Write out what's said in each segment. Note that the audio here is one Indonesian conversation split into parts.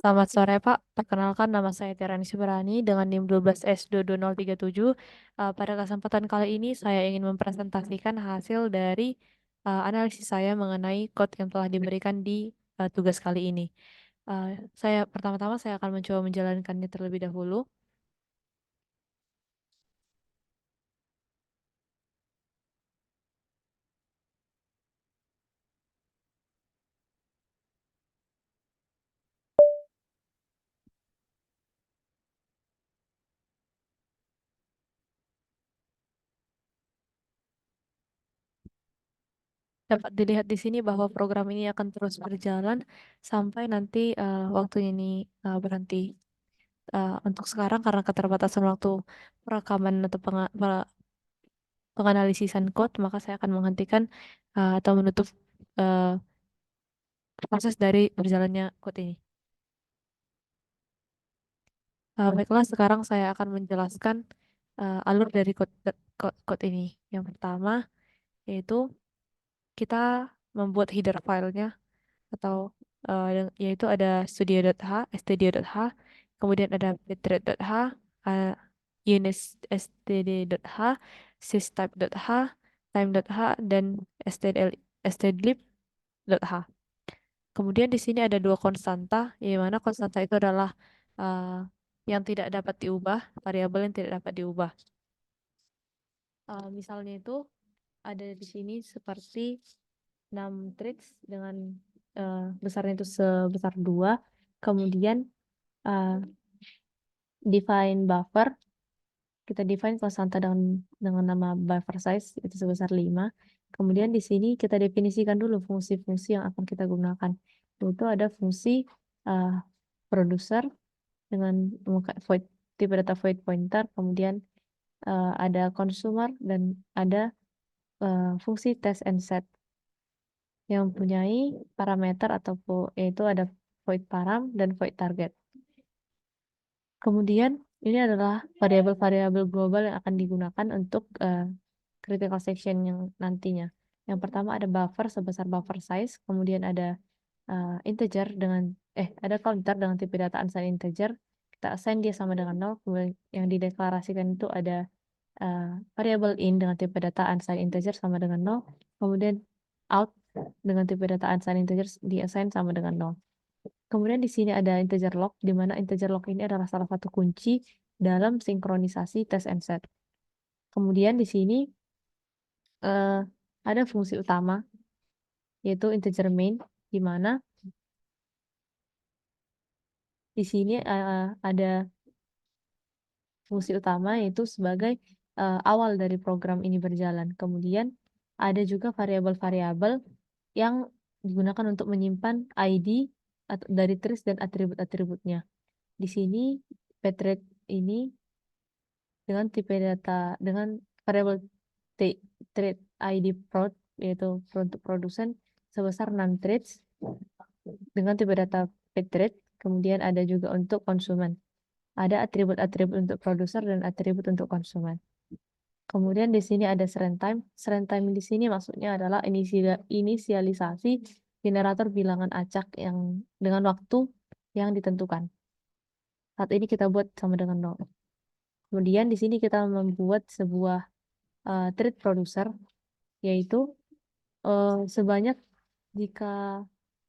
Selamat sore Pak, perkenalkan nama saya Tiarani Subrani dengan NIM 12S22037. Pada kesempatan kali ini saya ingin mempresentasikan hasil dari analisis saya mengenai code yang telah diberikan di tugas kali ini. Pertama-tama saya akan mencoba menjalankannya terlebih dahulu. Dapat dilihat di sini bahwa program ini akan terus berjalan sampai nanti waktunya ini berhenti. Untuk sekarang karena keterbatasan waktu perekaman atau penganalisisan code, maka saya akan menghentikan atau menutup uh, proses dari berjalannya code ini. Baiklah, sekarang saya akan menjelaskan alur dari code ini. Yang pertama yaitu kita membuat header filenya atau yaitu ada studio.h, studio.h, kemudian ada bitrate.h, uh, unit std.h, systype.h, time.h, dan stdlib.h. Kemudian di sini ada dua konstanta, di mana konstanta itu adalah yang tidak dapat diubah, variabel yang tidak dapat diubah. Misalnya itu ada di sini seperti 6 treats dengan besarnya itu sebesar 2. Kemudian define buffer, kita define konstanta dengan nama buffer size itu sebesar 5. Kemudian di sini kita definisikan dulu fungsi-fungsi yang akan kita gunakan. Itu ada fungsi producer dengan void, tipe data void pointer, kemudian ada consumer dan ada fungsi test and set yang mempunyai parameter ataupun yaitu ada void param dan void target. Kemudian ini adalah variabel-variabel global yang akan digunakan untuk critical section yang nantinya. Yang pertama ada buffer sebesar buffer size, kemudian ada integer dengan ada counter dengan tipe data unsigned integer. Kita assign dia sama dengan 0, kemudian yang dideklarasikan itu ada variable in dengan tipe data unsigned integer sama dengan 0, kemudian out dengan tipe data unsigned integer di-assign sama dengan 0. Kemudian di sini ada integer log, di mana integer log ini adalah salah satu kunci dalam sinkronisasi test and set. Kemudian di sini ada fungsi utama, yaitu integer main, di mana di sini ada fungsi utama yaitu sebagai awal dari program ini berjalan. Kemudian ada juga variabel-variabel yang digunakan untuk menyimpan ID dari trace dan atribut-atributnya. Di sini Patrick ini dengan tipe data dengan variabel trade ID prod yaitu untuk produsen sebesar 6 trades dengan tipe data Patrick. Kemudian ada juga untuk konsumen. Ada atribut-atribut untuk produser dan atribut untuk konsumen. Kemudian di sini ada run time. Run time di sini maksudnya adalah inisialisasi generator bilangan acak yang dengan waktu yang ditentukan. Saat ini kita buat sama dengan 0. Kemudian di sini kita membuat sebuah thread producer, yaitu sebanyak jika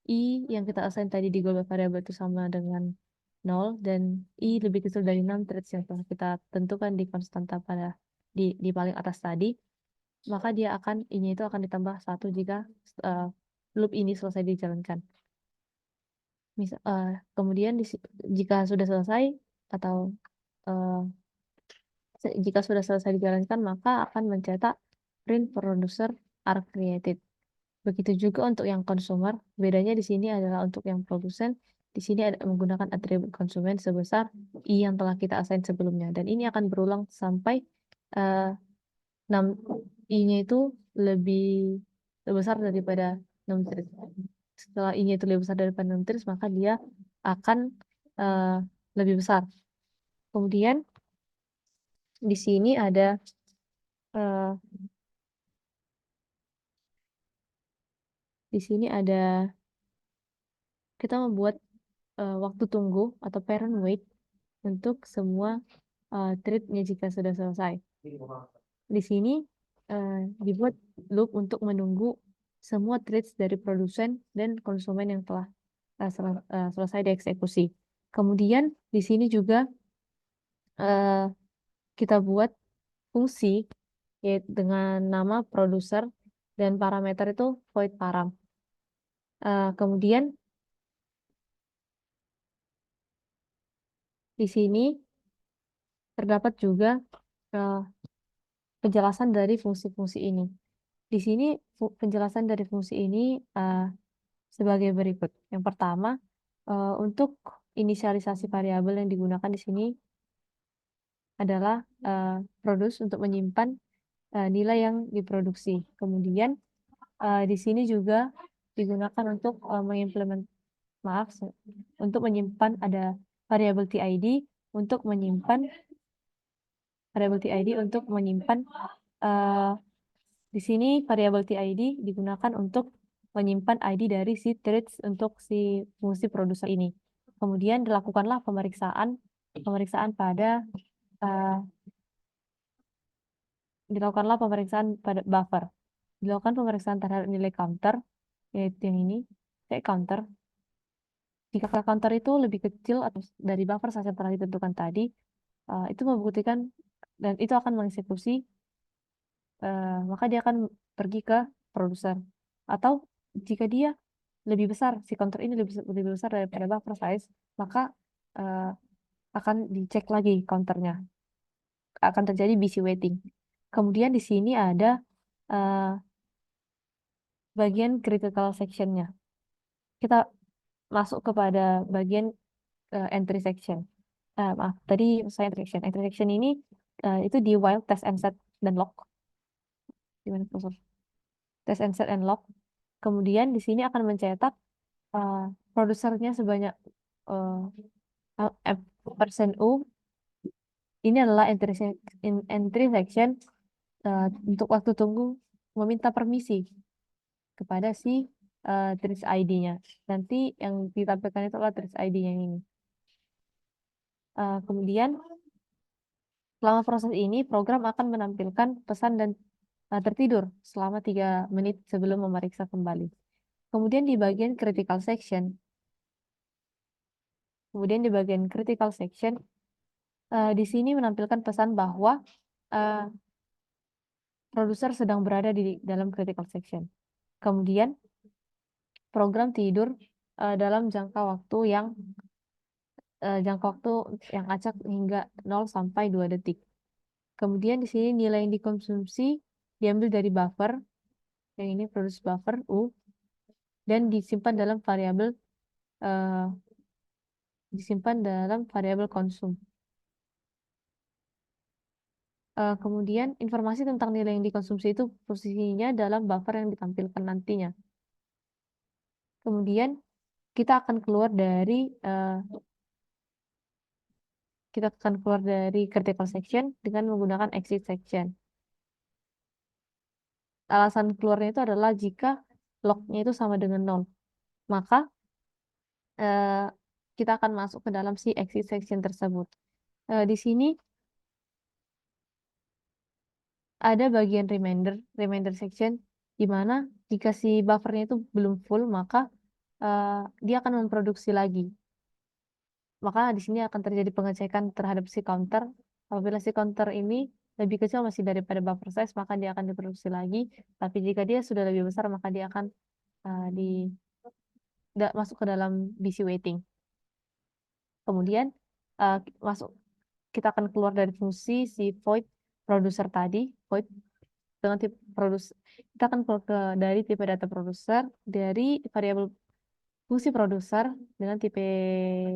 i yang kita assign tadi di global variable itu sama dengan 0 dan i lebih kecil dari 6 threads yang telah kita tentukan di konstanta pada di paling atas tadi, maka dia akan i-nya itu akan ditambah 1 jika loop ini selesai dijalankan. Kemudian jika sudah selesai atau jika sudah selesai dijalankan, maka akan mencetak print producer are created. Begitu juga untuk yang consumer, bedanya di sini adalah untuk yang produsen, di sini ada menggunakan atribut konsumen sebesar i yang telah kita assign sebelumnya. Dan ini akan berulang sampai 6 i-nya itu lebih besar daripada 6 trees. Setelah i-nya itu lebih besar daripada 6 trees, maka dia akan lebih besar. Kemudian di sini ada kita membuat waktu tunggu atau parent wait untuk semua thread-nya jika sudah selesai. Di sini dibuat loop untuk menunggu semua threads dari produsen dan konsumen yang telah selesai dieksekusi. Kemudian di sini juga kita buat fungsi yaitu dengan nama produser dan parameter itu void param. Kemudian di sini terdapat juga penjelasan dari fungsi-fungsi ini. Di sini penjelasan dari fungsi ini sebagai berikut. Yang pertama, untuk inisialisasi variabel yang digunakan di sini adalah produce untuk menyimpan nilai yang diproduksi. Kemudian di sini juga digunakan untuk untuk menyimpan ada variabel TID untuk menyimpan di sini variabel TID digunakan untuk menyimpan ID dari si threads untuk si fungsi produser ini. Kemudian dilakukanlah pemeriksaan pada buffer. Dilakukan pemeriksaan terhadap nilai counter, yaitu yang ini, counter. Jika counter itu lebih kecil atau dari buffer saja yang telah ditentukan tadi, itu membuktikan dan itu akan mengeksekusi, maka dia akan pergi ke produser. Atau jika dia lebih besar, si counter ini lebih besar daripada buffer size, maka akan dicek lagi counternya. Akan terjadi busy waiting. Kemudian di sini ada bagian critical sectionnya. Kita masuk kepada bagian entry section. Maaf, tadi saya entry section. Entry section ini itu di while test and set dan lock. Gimana, Profesor? Test and set and lock. Kemudian di sini akan mencetak produsernya sebanyak persen U. Ini adalah entry section untuk waktu tunggu meminta permisi kepada si trace ID-nya. Nanti yang ditampilkan itu adalah trace ID yang ini. Kemudian selama proses ini program akan menampilkan pesan dan tertidur selama 3 menit sebelum memeriksa kembali. Kemudian di bagian critical section, di sini menampilkan pesan bahwa produser sedang berada di dalam critical section. Kemudian program tidur dalam jangka waktu yang acak hingga 0 sampai 2 detik. Kemudian di sini nilai yang dikonsumsi diambil dari buffer, yang ini produce buffer U, dan disimpan dalam variabel konsum. Kemudian informasi tentang nilai yang dikonsumsi itu posisinya dalam buffer yang ditampilkan nantinya. Kemudian kita akan keluar dari critical section dengan menggunakan exit section. Alasan keluarnya itu adalah jika lognya itu sama dengan 0, maka kita akan masuk ke dalam si exit section tersebut. Di sini ada bagian reminder section, di mana jika si buffernya itu belum full, maka dia akan memproduksi lagi. Maka di sini akan terjadi pengecekan terhadap si counter. Apabila si counter ini lebih kecil masih daripada buffer size, maka dia akan diproduksi lagi. Tapi jika dia sudah lebih besar, maka dia akan masuk ke dalam busy waiting. Kemudian kita akan keluar dari fungsi si void producer tadi, void dengan tipe producer. Kita akan keluar dari tipe data producer dari variabel fungsi producer dengan tipe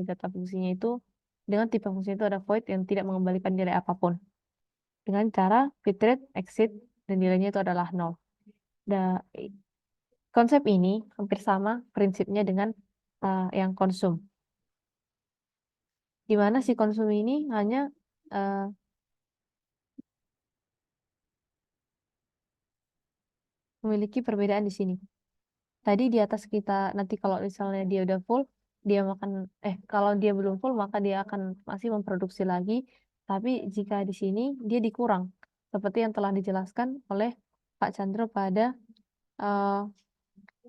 data fungsinya itu, dengan tipe fungsi itu ada void yang tidak mengembalikan nilai apapun. Dengan cara bitrate exit dan nilainya itu adalah 0. Konsep ini hampir sama prinsipnya dengan yang konsum. Di mana si konsum ini hanya memiliki perbedaan di sini. Tadi di atas kita, nanti kalau misalnya dia udah full, dia makan kalau dia belum full maka dia akan masih memproduksi lagi. Tapi jika di sini dia dikurang seperti yang telah dijelaskan oleh Pak Chandra pada eh,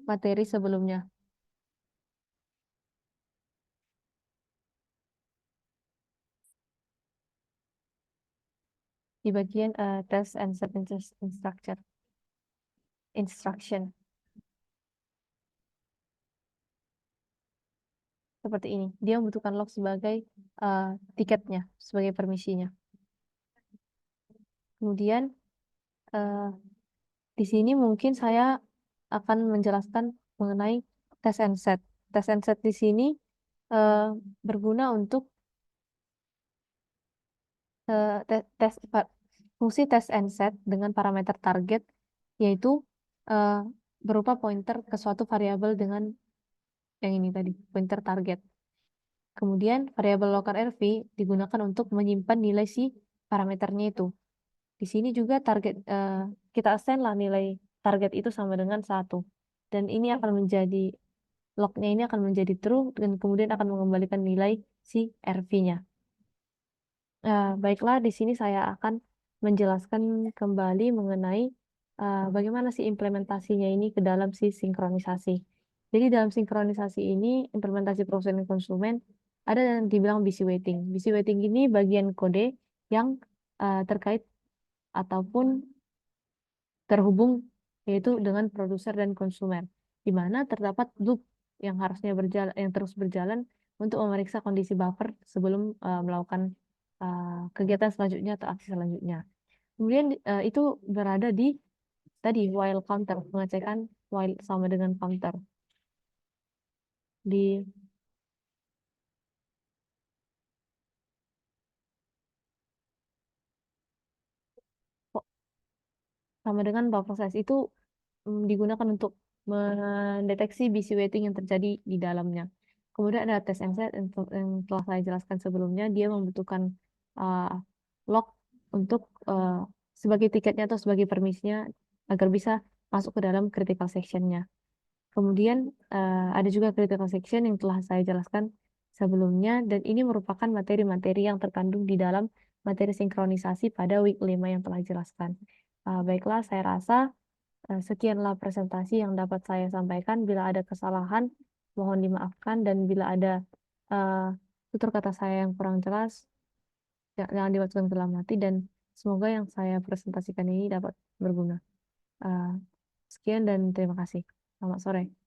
materi sebelumnya. Di bagian test and set instruction seperti ini. Dia membutuhkan log sebagai tiketnya, sebagai permisinya. Kemudian eh, di sini mungkin saya akan menjelaskan mengenai test and set. Test and set di sini eh, berguna untuk fungsi test and set dengan parameter target, yaitu eh, berupa pointer ke suatu variabel dengan yang ini tadi, pointer target. Kemudian variabel local RV digunakan untuk menyimpan nilai si parameternya itu. Di sini juga kita assign lah nilai target itu sama dengan 1. Dan ini akan menjadi lognya ini akan menjadi true dan kemudian akan mengembalikan nilai si RV-nya. Baiklah, di sini saya akan menjelaskan kembali mengenai bagaimana sih implementasinya ini ke dalam si sinkronisasi. Jadi dalam sinkronisasi ini, implementasi proses dan konsumen, ada yang dibilang busy waiting. Busy waiting ini bagian kode yang terkait ataupun terhubung yaitu dengan produser dan konsumen, di mana terdapat loop yang harusnya berjalan, yang terus berjalan untuk memeriksa kondisi buffer sebelum melakukan kegiatan selanjutnya atau aksi selanjutnya. Kemudian itu berada di tadi while counter, pengecekan while sama dengan counter di sama dengan buffer size itu digunakan untuk mendeteksi busy waiting yang terjadi di dalamnya. Kemudian ada test and set yang telah saya jelaskan sebelumnya, dia membutuhkan uh, log untuk sebagai tiketnya atau sebagai permisinya agar bisa masuk ke dalam critical sectionnya. Kemudian ada juga critical section yang telah saya jelaskan sebelumnya dan ini merupakan materi-materi yang terkandung di dalam materi sinkronisasi pada week 5 yang telah dijelaskan. Baiklah, saya rasa sekianlah presentasi yang dapat saya sampaikan. Bila ada kesalahan, mohon dimaafkan dan bila ada uh, tutur kata saya yang kurang jelas, jangan dimasukkan ke dalam hati dan semoga yang saya presentasikan ini dapat berguna. Uh, Sekian dan terima kasih. Selamat sore.